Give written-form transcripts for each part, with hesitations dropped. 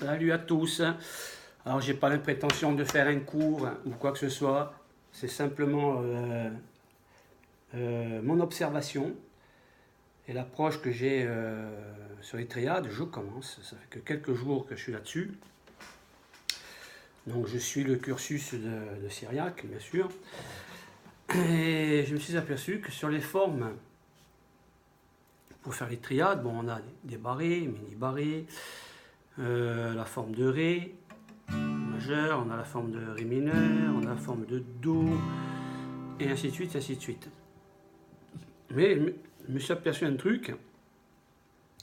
Salut à tous. Alors j'ai pas la prétention de faire un cours ou quoi que ce soit. C'est simplement mon observation et l'approche que j'ai sur les triades. Je commence. Ça fait que quelques jours que je suis là-dessus. Donc je suis le cursus de Syriac, bien sûr. Et je me suis aperçu que sur les formes, pour faire les triades, bon, on a des barrés, mini-barrés, la forme de Ré majeur, on a la forme de Ré mineur, on a la forme de Do, et ainsi de suite, ainsi de suite. Mais je me suis aperçu un truc,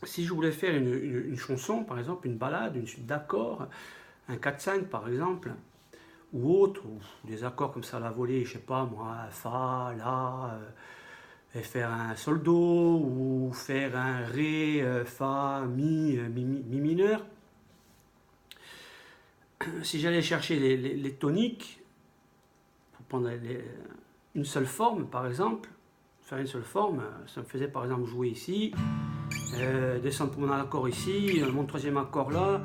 si je voulais faire une chanson, par exemple, une ballade, une suite d'accords, un 4-5 par exemple, ou autre, ou des accords comme ça à la volée, je sais pas moi, Fa, La, et faire un sol Do, ou faire un Ré, Fa, Mi mineur. Si j'allais chercher les toniques, pour prendre une seule forme par exemple, faire une seule forme, ça me faisait par exemple jouer ici, descendre pour mon accord ici, mon troisième accord là,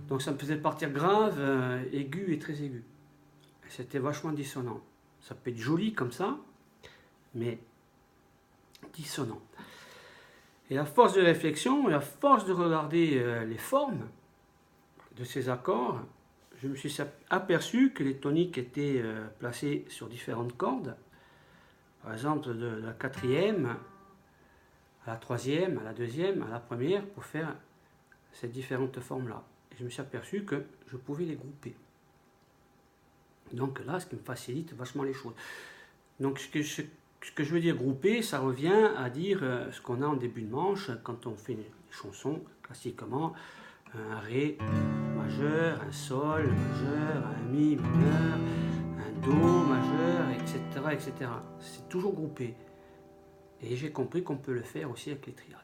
donc ça me faisait partir grave, aigu et très aigu. C'était vachement dissonant. Ça peut être joli comme ça, mais dissonant. Et à force de réflexion, et à force de regarder les formes de ces accords, je me suis aperçu que les toniques étaient placées sur différentes cordes. Par exemple, de la quatrième à la troisième, à la deuxième, à la première, pour faire ces différentes formes-là. Et je me suis aperçu que je pouvais les grouper. Donc là, ce qui me facilite vachement les choses. Donc ce que je veux dire grouper, ça revient à dire ce qu'on a en début de manche quand on fait des chansons classiquement. Un Ré majeur, un Sol majeur, un Mi mineur, un Do majeur, etc. etc. C'est toujours groupé. Et j'ai compris qu'on peut le faire aussi avec les triades.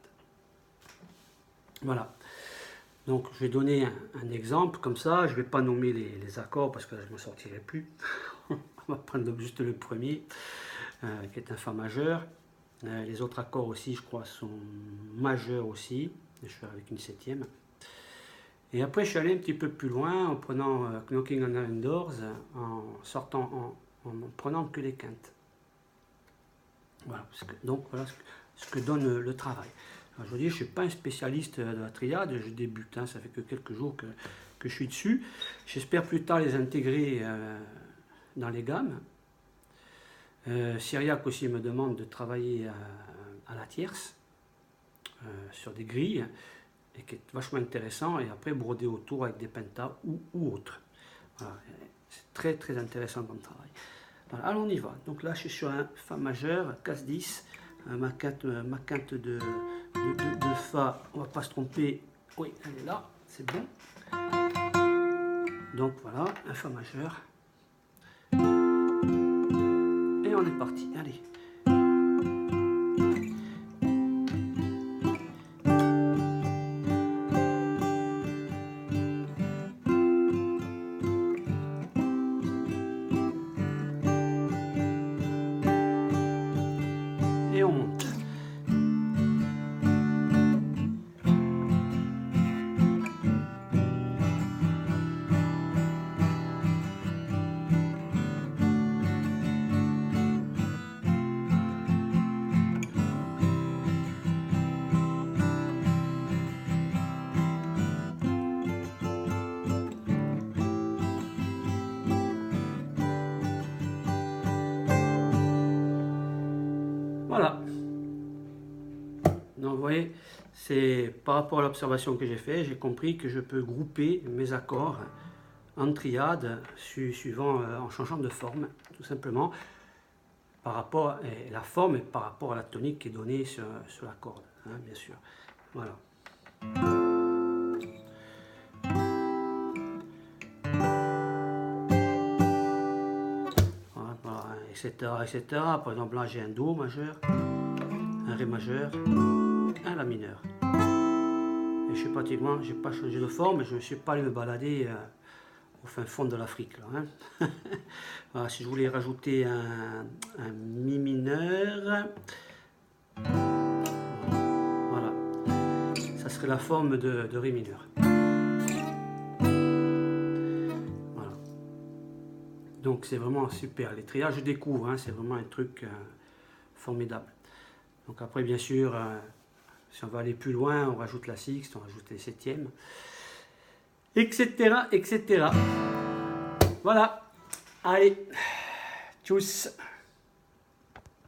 Voilà. Donc je vais donner un exemple comme ça. Je ne vais pas nommer les accords parce que là, je ne m'en sortirai plus. On va prendre juste le premier, qui est un Fa majeur. Les autres accords aussi, je crois, sont majeurs aussi. Je fais avec une septième. Et après, je suis allé un petit peu plus loin en prenant Knocking on Iron Doors, en sortant, en prenant que les quintes. Voilà. Donc voilà ce que donne le travail. Alors, je vous dis, je ne suis pas un spécialiste de la triade, je débute, ça fait que quelques jours que je suis dessus. J'espère plus tard les intégrer dans les gammes. Syriac aussi me demande de travailler à la tierce, sur des grilles, et qui est vachement intéressant, et après broder autour avec des pentas ou autres. Voilà. C'est très très intéressant comme travail. Voilà, alors on y va. Donc là je suis sur un Fa majeur, Cas 10, ma quinte de Fa, on va pas se tromper, oui elle est là, c'est bon. Donc voilà, un Fa majeur. Et on est parti, allez. Et on monte. Voilà. Donc vous voyez, c'est par rapport à l'observation que j'ai fait, j'ai compris que je peux grouper mes accords en triade suivant, en changeant de forme, tout simplement, par rapport à la forme et par rapport à la tonique qui est donnée sur la corde, hein, bien sûr. Voilà. Voilà, etc., etc. Par exemple, là j'ai un Do majeur, un Ré majeur, un La mineur. Et je suis pratiquement, j'ai pas changé de forme, je ne suis pas allé me balader au fin fond de l'Afrique. Hein. Voilà, si je voulais rajouter un Mi mineur, voilà, ça serait la forme de Ré mineur. Donc c'est vraiment super. Les triages, je découvre, hein, c'est vraiment un truc formidable. Donc après, bien sûr, si on va aller plus loin, on rajoute la sixte, on rajoute les septièmes, etc., etc. Voilà. Allez, tchuss.